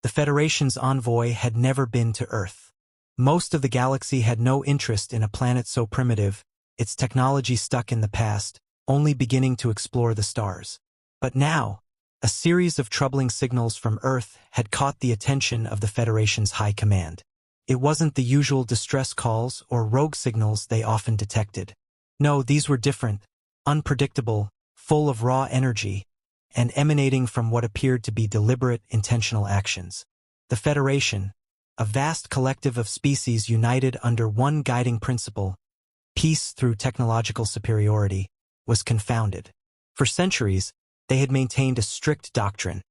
The Federation's envoy had never been to Earth. Most of the galaxy had no interest in a planet so primitive, its technology stuck in the past, only beginning to explore the stars. But now, a series of troubling signals from Earth had caught the attention of the Federation's high command. It wasn't the usual distress calls or rogue signals they often detected. No, these were different, unpredictable, full of raw energy, and emanating from what appeared to be deliberate, intentional actions. The Federation, a vast collective of species united under one guiding principle, peace through technological superiority, was confounded. For centuries, they had maintained a strict doctrine: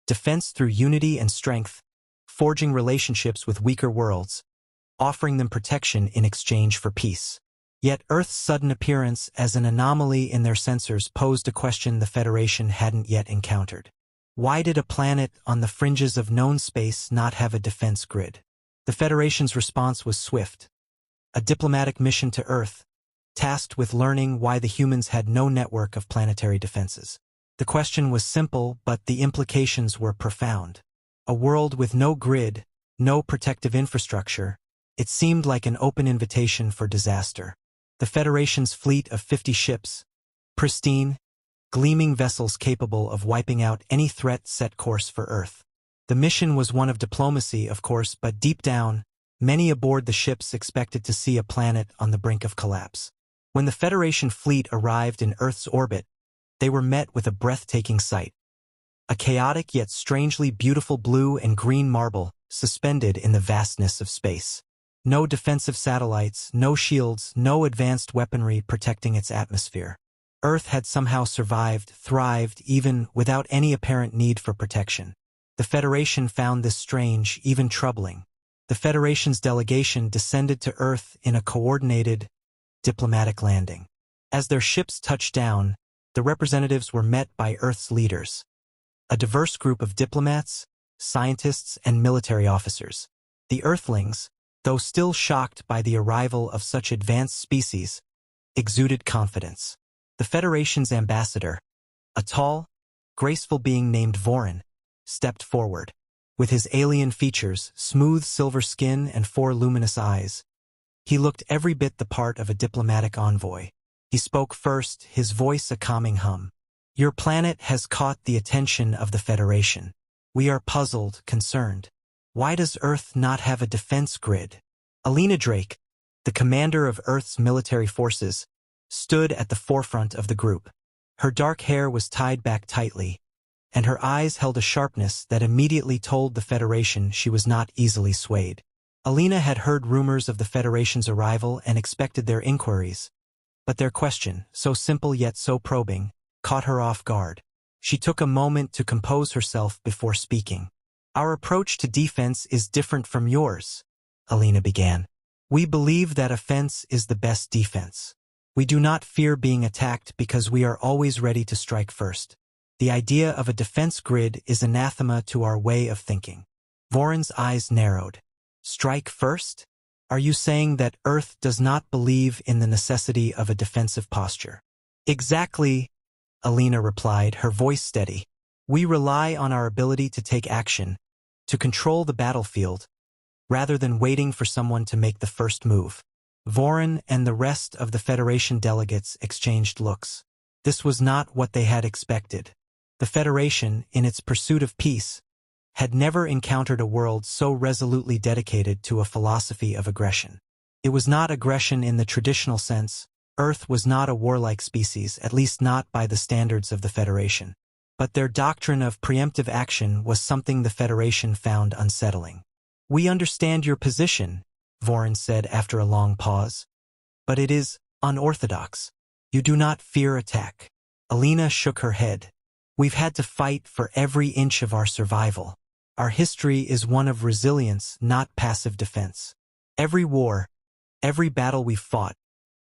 defense through unity and strength, forging relationships with weaker worlds, offering them protection in exchange for peace. Yet Earth's sudden appearance as an anomaly in their sensors posed a question the Federation hadn't yet encountered. Why did a planet on the fringes of known space not have a defense grid? The Federation's response was swift. A diplomatic mission to Earth, tasked with learning why the humans had no network of planetary defenses. The question was simple, but the implications were profound. A world with no grid, no protective infrastructure, it seemed like an open invitation for disaster. The Federation's fleet of 50 ships, pristine, gleaming vessels capable of wiping out any threat, set course for Earth. The mission was one of diplomacy, of course, but deep down, many aboard the ships expected to see a planet on the brink of collapse. When the Federation fleet arrived in Earth's orbit, they were met with a breathtaking sight. A chaotic yet strangely beautiful blue and green marble suspended in the vastness of space. No defensive satellites, no shields, no advanced weaponry protecting its atmosphere. Earth had somehow survived, thrived, even without any apparent need for protection. The Federation found this strange, even troubling. The Federation's delegation descended to Earth in a coordinated, diplomatic landing. As their ships touched down, the representatives were met by Earth's leaders. A diverse group of diplomats, scientists, and military officers. The Earthlings, though still shocked by the arrival of such advanced species, exuded confidence. The Federation's ambassador, a tall, graceful being named Vorin, stepped forward. With his alien features, smooth silver skin, and 4 luminous eyes, he looked every bit the part of a diplomatic envoy. He spoke first, his voice a calming hum. "Your planet has caught the attention of the Federation. We are puzzled, concerned. Why does Earth not have a defense grid?" Alina Drake, the commander of Earth's military forces, stood at the forefront of the group. Her dark hair was tied back tightly, and her eyes held a sharpness that immediately told the Federation she was not easily swayed. Alina had heard rumors of the Federation's arrival and expected their inquiries, but their question, so simple yet so probing, caught her off guard. She took a moment to compose herself before speaking. "Our approach to defense is different from yours," Alina began. "We believe that offense is the best defense. We do not fear being attacked because we are always ready to strike first. The idea of a defense grid is anathema to our way of thinking." Vorin's eyes narrowed. "Strike first? Are you saying that Earth does not believe in the necessity of a defensive posture?" "Exactly," Alina replied, her voice steady. "We rely on our ability to take action, to control the battlefield, rather than waiting for someone to make the first move." Vorin and the rest of the Federation delegates exchanged looks. This was not what they had expected. The Federation, in its pursuit of peace, had never encountered a world so resolutely dedicated to a philosophy of aggression. It was not aggression in the traditional sense. Earth was not a warlike species, at least not by the standards of the Federation. But their doctrine of preemptive action was something the Federation found unsettling. "We understand your position," Vorin said after a long pause, "but it is unorthodox. You do not fear attack." Alina shook her head. "We've had to fight for every inch of our survival. Our history is one of resilience, not passive defense. Every war, every battle we've fought,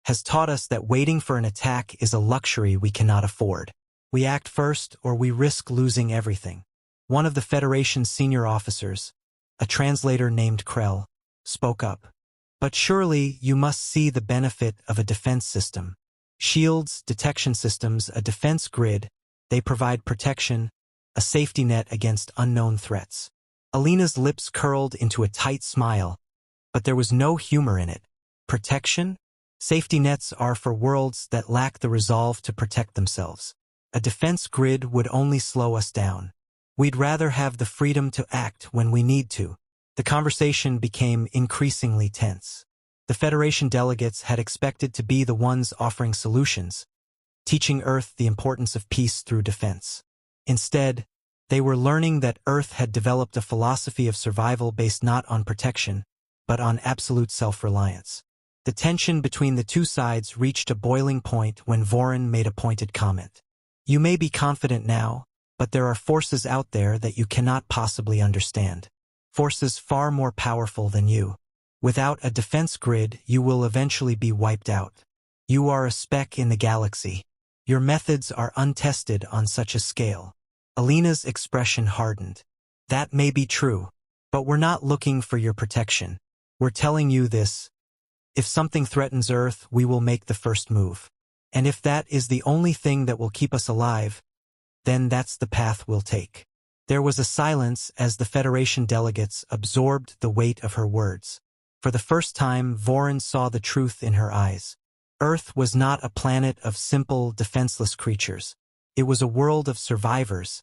has taught us that waiting for an attack is a luxury we cannot afford. We act first or we risk losing everything." One of the Federation's senior officers, a translator named Krell, spoke up. "But surely you must see the benefit of a defense system. Shields, detection systems, a defense grid, they provide protection, a safety net against unknown threats." Alina's lips curled into a tight smile, but there was no humor in it. Protection? Safety nets are for worlds that lack the resolve to protect themselves. A defense grid would only slow us down. We'd rather have the freedom to act when we need to. The conversation became increasingly tense. The Federation delegates had expected to be the ones offering solutions, teaching Earth the importance of peace through defense. Instead, they were learning that Earth had developed a philosophy of survival based not on protection, but on absolute self-reliance. The tension between the two sides reached a boiling point when Vorin made a pointed comment. You may be confident now, but there are forces out there that you cannot possibly understand. Forces far more powerful than you. Without a defense grid, you will eventually be wiped out. You are a speck in the galaxy. Your methods are untested on such a scale. Alina's expression hardened. That may be true, but we're not looking for your protection. We're telling you this. If something threatens Earth, we will make the first move. And if that is the only thing that will keep us alive, then that's the path we'll take. There was a silence as the Federation delegates absorbed the weight of her words. For the first time, Vorin saw the truth in her eyes. Earth was not a planet of simple, defenseless creatures. It was a world of survivors,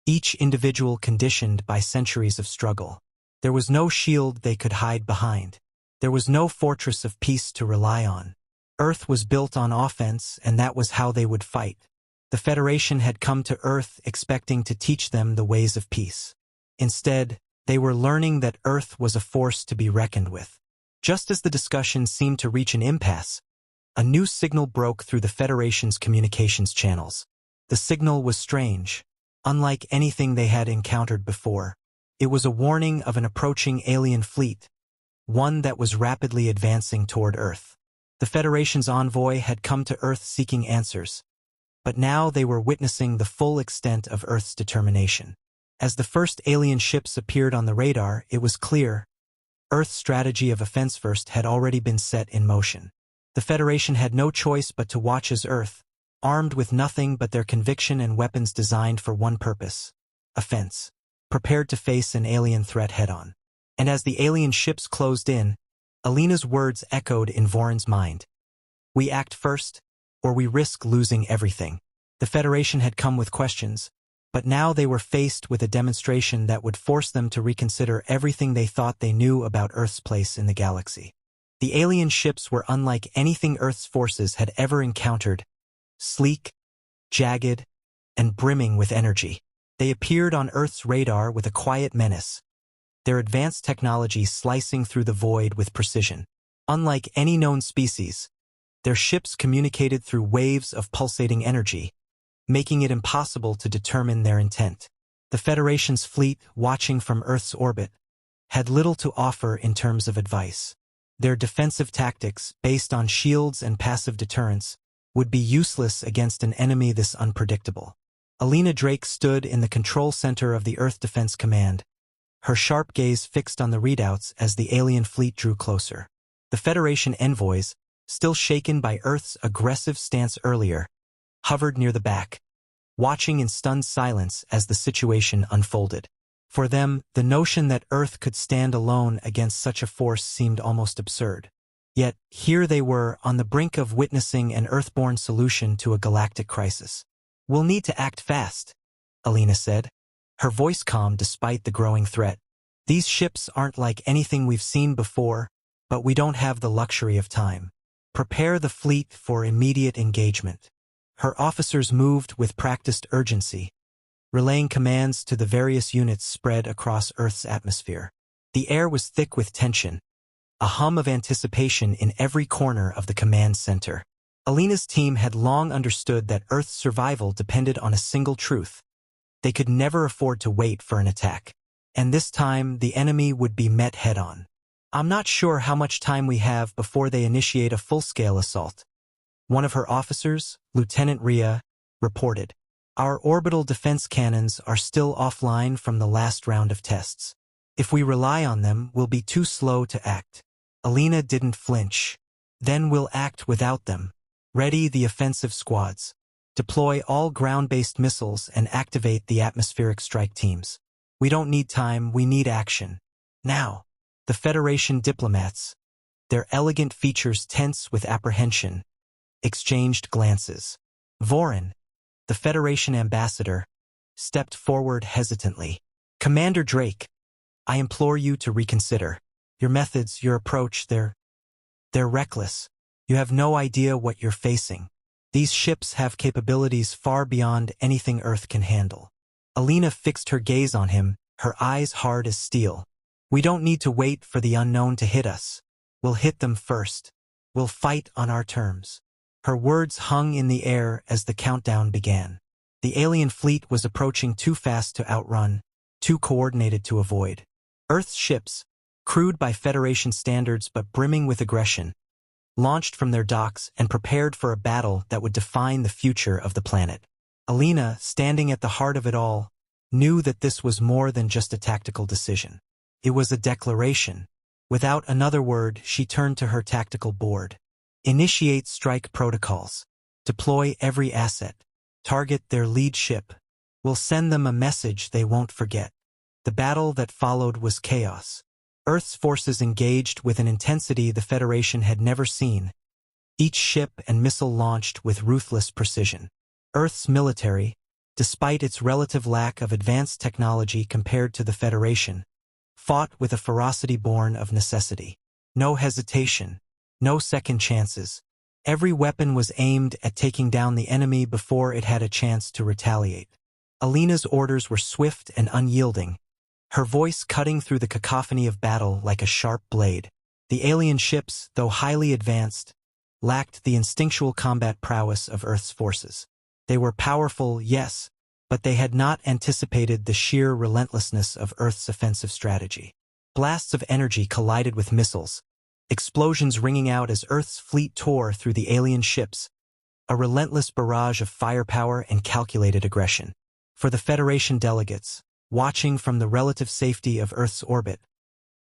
each individual conditioned by centuries of struggle. There was no shield they could hide behind. There was no fortress of peace to rely on. Earth was built on offense, and that was how they would fight. The Federation had come to Earth expecting to teach them the ways of peace. Instead, they were learning that Earth was a force to be reckoned with. Just as the discussion seemed to reach an impasse, a new signal broke through the Federation's communications channels. The signal was strange, unlike anything they had encountered before. It was a warning of an approaching alien fleet, one that was rapidly advancing toward Earth. The Federation's envoy had come to Earth seeking answers, but now they were witnessing the full extent of Earth's determination. As the first alien ships appeared on the radar, it was clear Earth's strategy of offense first had already been set in motion. The Federation had no choice but to watch as Earth, armed with nothing but their conviction and weapons designed for one purpose: offense, prepared to face an alien threat head-on. And as the alien ships closed in, Alina's words echoed in Vorin's mind. We act first, or we risk losing everything. The Federation had come with questions, but now they were faced with a demonstration that would force them to reconsider everything they thought they knew about Earth's place in the galaxy. The alien ships were unlike anything Earth's forces had ever encountered: sleek, jagged, and brimming with energy. They appeared on Earth's radar with a quiet menace, their advanced technology slicing through the void with precision. Unlike any known species, their ships communicated through waves of pulsating energy, making it impossible to determine their intent. The Federation's fleet, watching from Earth's orbit, had little to offer in terms of advice. Their defensive tactics, based on shields and passive deterrence, would be useless against an enemy this unpredictable. Alina Drake stood in the control center of the Earth Defense Command, her sharp gaze fixed on the readouts as the alien fleet drew closer. The Federation envoys, still shaken by Earth's aggressive stance earlier, hovered near the back, watching in stunned silence as the situation unfolded. For them, the notion that Earth could stand alone against such a force seemed almost absurd. Yet, here they were, on the brink of witnessing an Earthborn solution to a galactic crisis. We'll need to act fast, Alina said, her voice calm despite the growing threat. These ships aren't like anything we've seen before, but we don't have the luxury of time. Prepare the fleet for immediate engagement. Her officers moved with practiced urgency, relaying commands to the various units spread across Earth's atmosphere. The air was thick with tension, a hum of anticipation in every corner of the command center. Alina's team had long understood that Earth's survival depended on a single truth: they could never afford to wait for an attack. And this time, the enemy would be met head-on. I'm not sure how much time we have before they initiate a full-scale assault, one of her officers, Lieutenant Rhea, reported. Our orbital defense cannons are still offline from the last round of tests. If we rely on them, we'll be too slow to act. Alina didn't flinch. Then we'll act without them. Ready the offensive squads. Deploy all ground-based missiles and activate the atmospheric strike teams. We don't need time, we need action. Now, the Federation diplomats, their elegant features tense with apprehension, exchanged glances. Vorin, the Federation ambassador, stepped forward hesitantly. Commander Drake, I implore you to reconsider. Your methods, your approach, they're reckless. You have no idea what you're facing. These ships have capabilities far beyond anything Earth can handle. Alina fixed her gaze on him, her eyes hard as steel. We don't need to wait for the unknown to hit us. We'll hit them first. We'll fight on our terms. Her words hung in the air as the countdown began. The alien fleet was approaching too fast to outrun, too coordinated to avoid. Earth's ships, crewed by Federation standards but brimming with aggression, launched from their docks and prepared for a battle that would define the future of the planet. Alina, standing at the heart of it all, knew that this was more than just a tactical decision. It was a declaration. Without another word, she turned to her tactical board. Initiate strike protocols. Deploy every asset. Target their lead ship. We'll send them a message they won't forget. The battle that followed was chaos. Earth's forces engaged with an intensity the Federation had never seen. Each ship and missile launched with ruthless precision. Earth's military, despite its relative lack of advanced technology compared to the Federation, fought with a ferocity born of necessity. No hesitation, no second chances. Every weapon was aimed at taking down the enemy before it had a chance to retaliate. Alina's orders were swift and unyielding, her voice cutting through the cacophony of battle like a sharp blade. The alien ships, though highly advanced, lacked the instinctual combat prowess of Earth's forces. They were powerful, yes, but they had not anticipated the sheer relentlessness of Earth's offensive strategy. Blasts of energy collided with missiles, explosions ringing out as Earth's fleet tore through the alien ships, a relentless barrage of firepower and calculated aggression. For the Federation delegates, watching from the relative safety of Earth's orbit,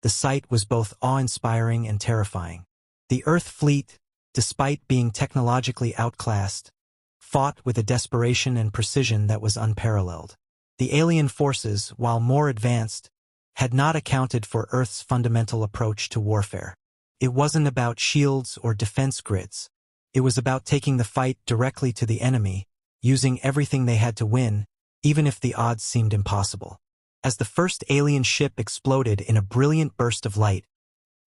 the sight was both awe-inspiring and terrifying. The Earth fleet, despite being technologically outclassed, fought with a desperation and precision that was unparalleled. The alien forces, while more advanced, had not accounted for Earth's fundamental approach to warfare. It wasn't about shields or defense grids. It was about taking the fight directly to the enemy, using everything they had to win, even if the odds seemed impossible. As the first alien ship exploded in a brilliant burst of light,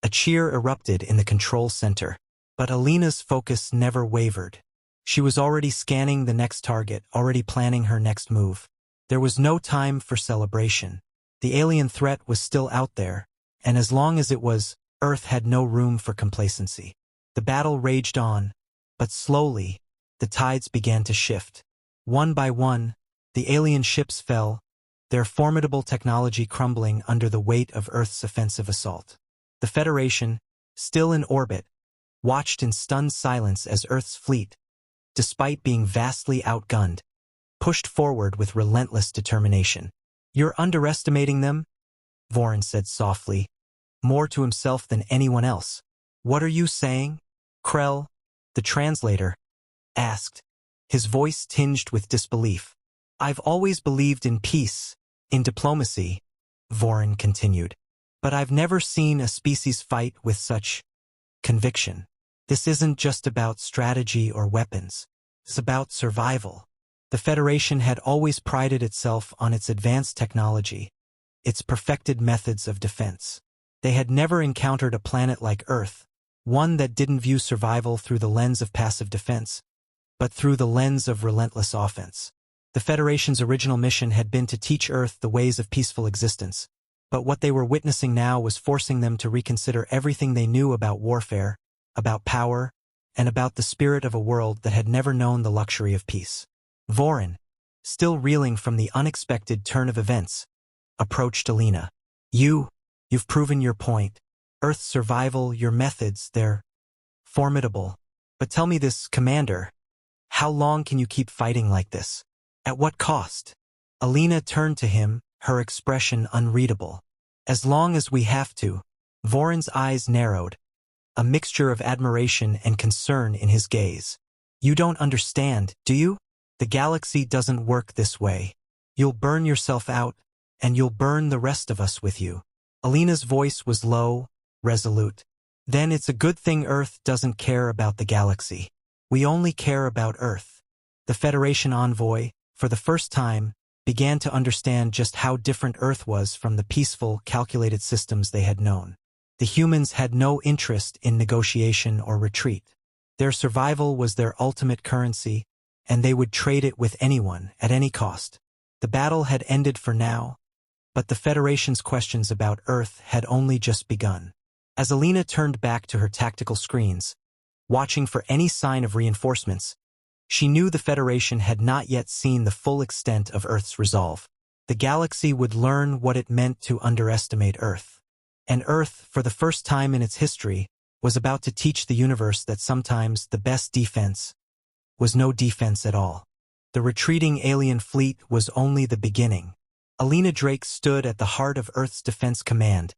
a cheer erupted in the control center. But Alina's focus never wavered. She was already scanning the next target, already planning her next move. There was no time for celebration. The alien threat was still out there, and as long as it was, Earth had no room for complacency. The battle raged on, but slowly, the tides began to shift. One by one, the alien ships fell, their formidable technology crumbling under the weight of Earth's offensive assault. The Federation, still in orbit, watched in stunned silence as Earth's fleet, despite being vastly outgunned, pushed forward with relentless determination. "You're underestimating them?" Vorin said softly, more to himself than anyone else. "What are you saying?" Krell, the translator, asked, his voice tinged with disbelief. "I've always believed in peace, in diplomacy," Vorin continued, "but I've never seen a species fight with such conviction. This isn't just about strategy or weapons. It's about survival." The Federation had always prided itself on its advanced technology, its perfected methods of defense. They had never encountered a planet like Earth, one that didn't view survival through the lens of passive defense, but through the lens of relentless offense. The Federation's original mission had been to teach Earth the ways of peaceful existence, but what they were witnessing now was forcing them to reconsider everything they knew about warfare, about power, and about the spirit of a world that had never known the luxury of peace. Vorin, still reeling from the unexpected turn of events, approached Alina. You've proven your point. Earth's survival, your methods, they're formidable. But tell me this, Commander, how long can you keep fighting like this? At what cost?" Alina turned to him, her expression unreadable. "As long as we have to." Vorin's eyes narrowed, a mixture of admiration and concern in his gaze. "You don't understand, do you? The galaxy doesn't work this way. You'll burn yourself out, and you'll burn the rest of us with you. Alina's voice was low, resolute. Then it's a good thing Earth doesn't care about the galaxy. We only care about Earth. The Federation envoy, for the first time, began to understand just how different Earth was from the peaceful, calculated systems they had known. The humans had no interest in negotiation or retreat. Their survival was their ultimate currency, and they would trade it with anyone, at any cost. The battle had ended for now, but the Federation's questions about Earth had only just begun. As Alina turned back to her tactical screens, watching for any sign of reinforcements, she knew the Federation had not yet seen the full extent of Earth's resolve. The galaxy would learn what it meant to underestimate Earth. And Earth, for the first time in its history, was about to teach the universe that sometimes the best defense was no defense at all. The retreating alien fleet was only the beginning. Alina Drake stood at the heart of Earth's defense command,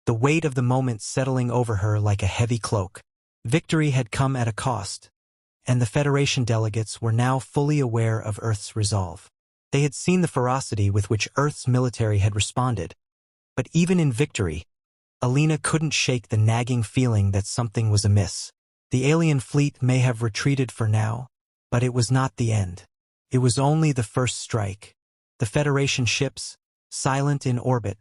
the weight of the moment settling over her like a heavy cloak. Victory had come at a cost, and the Federation delegates were now fully aware of Earth's resolve. They had seen the ferocity with which Earth's military had responded. But even in victory, Alina couldn't shake the nagging feeling that something was amiss. The alien fleet may have retreated for now, but it was not the end. It was only the first strike. The Federation ships, silent in orbit,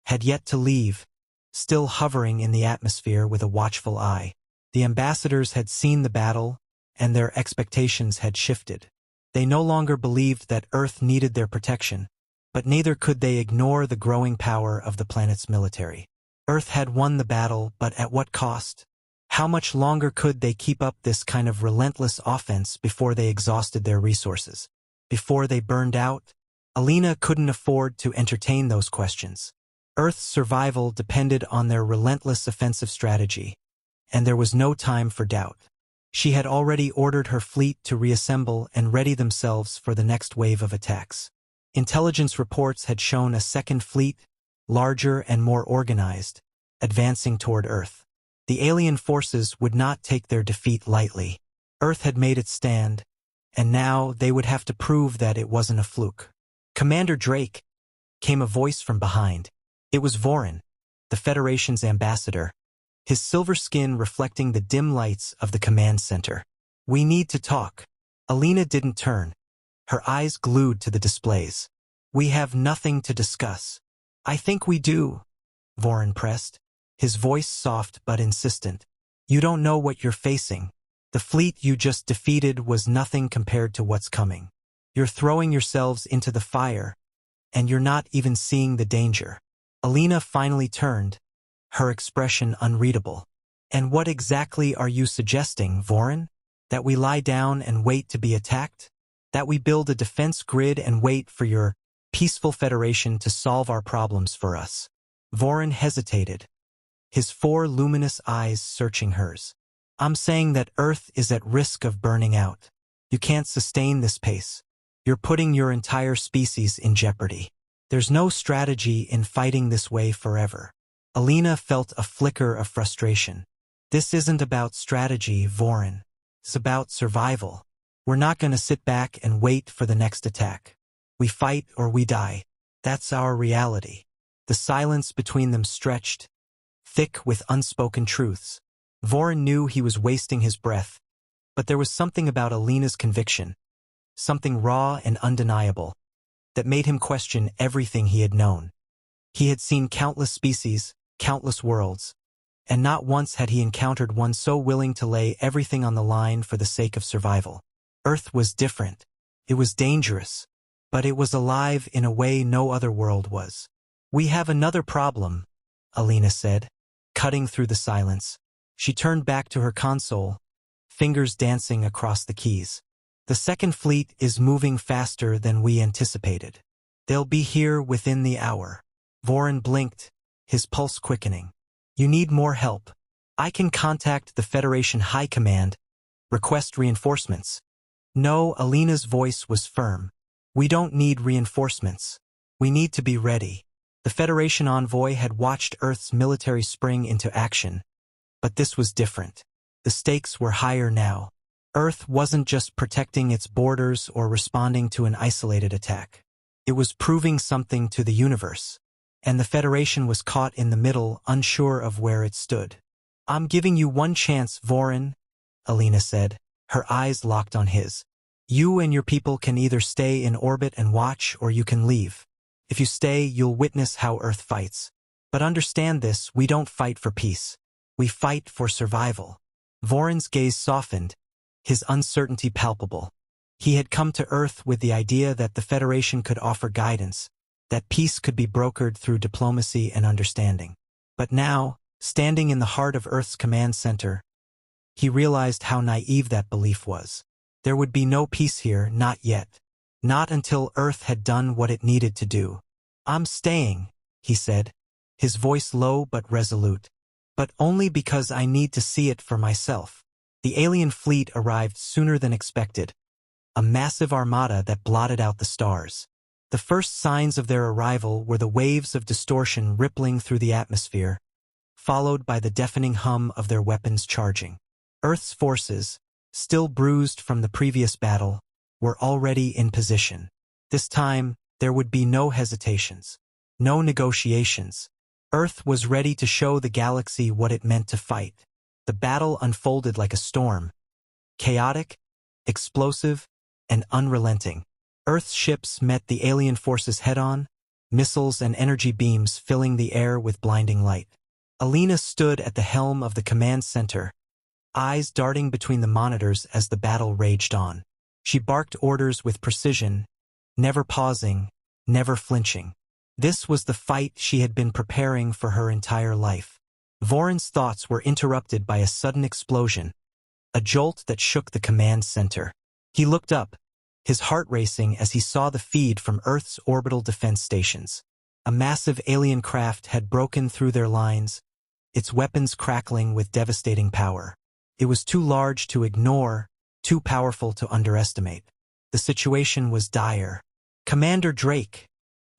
had yet to leave, still hovering in the atmosphere with a watchful eye. The ambassadors had seen the battle, and their expectations had shifted. They no longer believed that Earth needed their protection, but neither could they ignore the growing power of the planet's military. Earth had won the battle, but at what cost? How much longer could they keep up this kind of relentless offense before they exhausted their resources? Before they burned out? Alina couldn't afford to entertain those questions. Earth's survival depended on their relentless offensive strategy, and there was no time for doubt. She had already ordered her fleet to reassemble and ready themselves for the next wave of attacks. Intelligence reports had shown a second fleet, larger and more organized, advancing toward Earth. The alien forces would not take their defeat lightly. Earth had made its stand, and now they would have to prove that it wasn't a fluke. "Commander Drake," came a voice from behind. It was Vorin, the Federation's ambassador, his silver skin reflecting the dim lights of the command center. "We need to talk." Alina didn't turn, her eyes glued to the displays. "We have nothing to discuss." "I think we do," Vorin pressed, his voice soft but insistent. "You don't know what you're facing. The fleet you just defeated was nothing compared to what's coming. You're throwing yourselves into the fire, and you're not even seeing the danger." Alina finally turned, her expression unreadable. "And what exactly are you suggesting, Vorin? That we lie down and wait to be attacked? That we build a defense grid and wait for your peaceful Federation to solve our problems for us?" Vorin hesitated, his four luminous eyes searching hers. "I'm saying that Earth is at risk of burning out. You can't sustain this pace. You're putting your entire species in jeopardy. There's no strategy in fighting this way forever." Alina felt a flicker of frustration. "This isn't about strategy, Vorin. It's about survival. We're not going to sit back and wait for the next attack. We fight or we die. That's our reality." The silence between them stretched, thick with unspoken truths. Vorin knew he was wasting his breath, but there was something about Alina's conviction, something raw and undeniable, that made him question everything he had known. He had seen countless species, countless worlds, and not once had he encountered one so willing to lay everything on the line for the sake of survival. Earth was different. It was dangerous, but it was alive in a way no other world was. "We have another problem," Alina said, cutting through the silence. She turned back to her console, fingers dancing across the keys. "The second fleet is moving faster than we anticipated. They'll be here within the hour." Vorin blinked, his pulse quickening. "You need more help. I can contact the Federation High Command, request reinforcements." "No," Alina's voice was firm. "We don't need reinforcements. We need to be ready." The Federation envoy had watched Earth's military spring into action, but this was different. The stakes were higher now. Earth wasn't just protecting its borders or responding to an isolated attack. It was proving something to the universe. And the Federation was caught in the middle, unsure of where it stood. "I'm giving you one chance, Vorin," Alina said, her eyes locked on his. "You and your people can either stay in orbit and watch, or you can leave. If you stay, you'll witness how Earth fights. But understand this, we don't fight for peace. We fight for survival." Vorin's gaze softened, his uncertainty palpable. He had come to Earth with the idea that the Federation could offer guidance, that peace could be brokered through diplomacy and understanding. But now, standing in the heart of Earth's command center, he realized how naive that belief was. There would be no peace here, not yet. Not until Earth had done what it needed to do. "I'm staying," he said, his voice low but resolute. "But only because I need to see it for myself." The alien fleet arrived sooner than expected, a massive armada that blotted out the stars. The first signs of their arrival were the waves of distortion rippling through the atmosphere, followed by the deafening hum of their weapons charging. Earth's forces, still bruised from the previous battle, were already in position. This time, there would be no hesitations, no negotiations. Earth was ready to show the galaxy what it meant to fight. The battle unfolded like a storm, chaotic, explosive, and unrelenting. Earth's ships met the alien forces head-on, missiles and energy beams filling the air with blinding light. Alina stood at the helm of the command center, eyes darting between the monitors as the battle raged on. She barked orders with precision, never pausing, never flinching. This was the fight she had been preparing for her entire life. Vorin's thoughts were interrupted by a sudden explosion, a jolt that shook the command center. He looked up, his heart racing as he saw the feed from Earth's orbital defense stations. A massive alien craft had broken through their lines, its weapons crackling with devastating power. It was too large to ignore, too powerful to underestimate. The situation was dire. "Commander Drake,"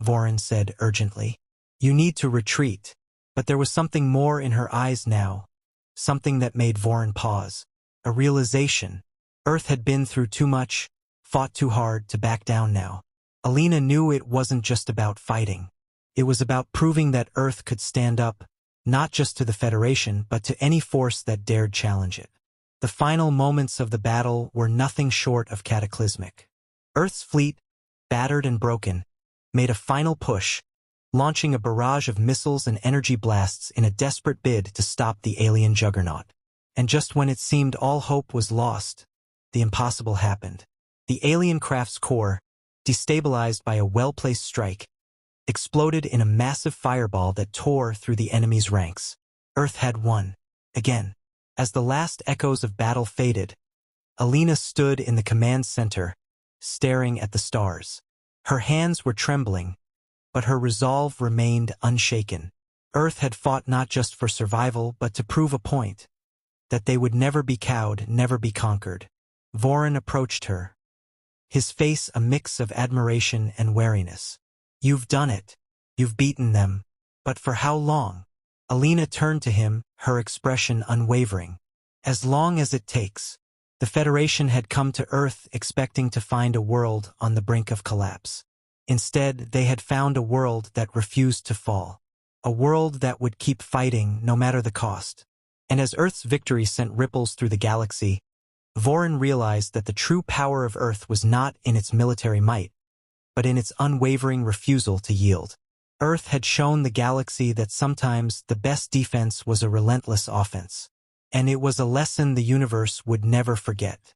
Vorin said urgently, "you need to retreat." But there was something more in her eyes now, something that made Vorin pause. A realization. Earth had been through too much, fought too hard to back down now. Alina knew it wasn't just about fighting. It was about proving that Earth could stand up, not just to the Federation, but to any force that dared challenge it. The final moments of the battle were nothing short of cataclysmic. Earth's fleet, battered and broken, made a final push, launching a barrage of missiles and energy blasts in a desperate bid to stop the alien juggernaut. And just when it seemed all hope was lost, the impossible happened. The alien craft's core, destabilized by a well-placed strike, exploded in a massive fireball that tore through the enemy's ranks. Earth had won. Again. As the last echoes of battle faded, Alina stood in the command center, staring at the stars. Her hands were trembling, but her resolve remained unshaken. Earth had fought not just for survival, but to prove a point, that they would never be cowed, never be conquered. Vorin approached her, his face a mix of admiration and wariness. "You've done it. You've beaten them. But for how long?" Alina turned to him, her expression unwavering. "As long as it takes." The Federation had come to Earth expecting to find a world on the brink of collapse. Instead, they had found a world that refused to fall. A world that would keep fighting no matter the cost. And as Earth's victory sent ripples through the galaxy, Vorin realized that the true power of Earth was not in its military might, but in its unwavering refusal to yield. Earth had shown the galaxy that sometimes the best defense was a relentless offense. And it was a lesson the universe would never forget.